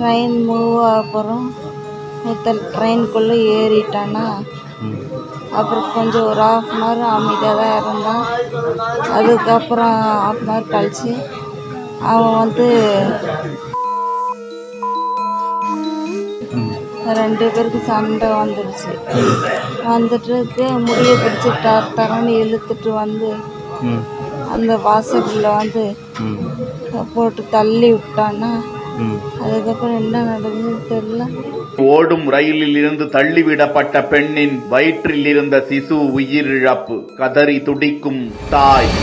Train move அப்புறம் ட்ரெயினுக்குள்ளே ஏறிட்டானா. அப்புறம் கொஞ்சம் ஒரு 1/2 அமைதியாக தான் இருந்தான். அதுக்கப்புறம் 1/2 கழிச்சு அவன் 2 பேருக்கு சண்டை வந்துடுச்சு. வந்துட்டு முடியை பிடிச்சி தரன்னு இழுத்துட்டு அந்த வாசலில் போட்டு தள்ளி விட்டான்னா. அதுக்கப்புறம் என்ன நடந்ததுன்னு தெரியல. ஓடும் ரயிலில் இருந்து தள்ளிவிடப்பட்ட பெண்ணின் வயிற்றில் இருந்த சிசு உயிரிழப்பு. கதறி துடிக்கும் தாய்.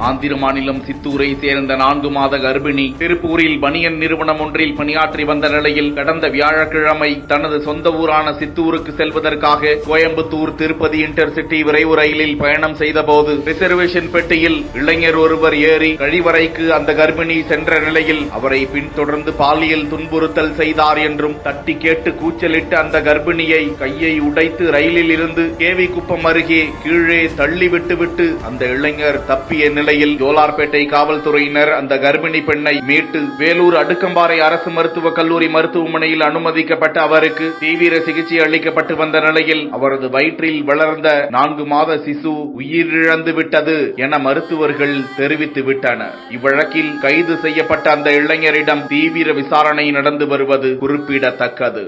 ஆந்திர மாநிலம் சித்தூரை சேர்ந்த 4 மாத கர்ப்பிணி திருப்பூரில் பனியன் நிறுவனம் ஒன்றில் பணியாற்றி வந்த நிலையில் கடந்த வியாழக்கிழமை தனது சொந்த ஊரான சித்தூருக்கு செல்வதற்காக கோயம்புத்தூர் திருப்பதி இன்டர்சிட்டி விரைவு ரயிலில் பயணம் செய்தபோது ரிசர்வேஷன் பெட்டியில் இளைஞர் ஒருவர் ஏறி கழிவறைக்கு அந்த கர்ப்பிணி சென்ற நிலையில் அவரை பின்தொடர்ந்து பாலியல் துன்புறுத்தல் செய்தார் என்றும் தட்டி கேட்டு கூச்சலிட்டு அந்த கர்ப்பிணியை கையை உடைத்து ரயிலில் இருந்து கேவி குப்பம் அருகே கீழே தள்ளி விட்டுவிட்டு அந்த இளைஞர் தப்பிய நிலையில் ஜோலார்பேட்டை காவல்துறையினர் அந்த கர்ப்பிணி பெண்ணை மீட்டு வேலூர் அடுக்கம்பாறை அரசு மருத்துவக் கல்லூரி மருத்துவமனையில் அனுமதிக்கப்பட்ட அவருக்கு தீவிர சிகிச்சை அளிக்கப்பட்டு வந்த நிலையில் அவரது வயிற்றில் வளர்ந்த 4 மாத சிசு உயிரிழந்து விட்டது என மருத்துவர்கள் தெரிவித்து விட்டனர். இவ்வழக்கில் கைது செய்யப்பட்ட அந்த இளைஞரிடம் தீவிர விசாரணை நடந்து வருவது குறிப்பிடத்தக்கது.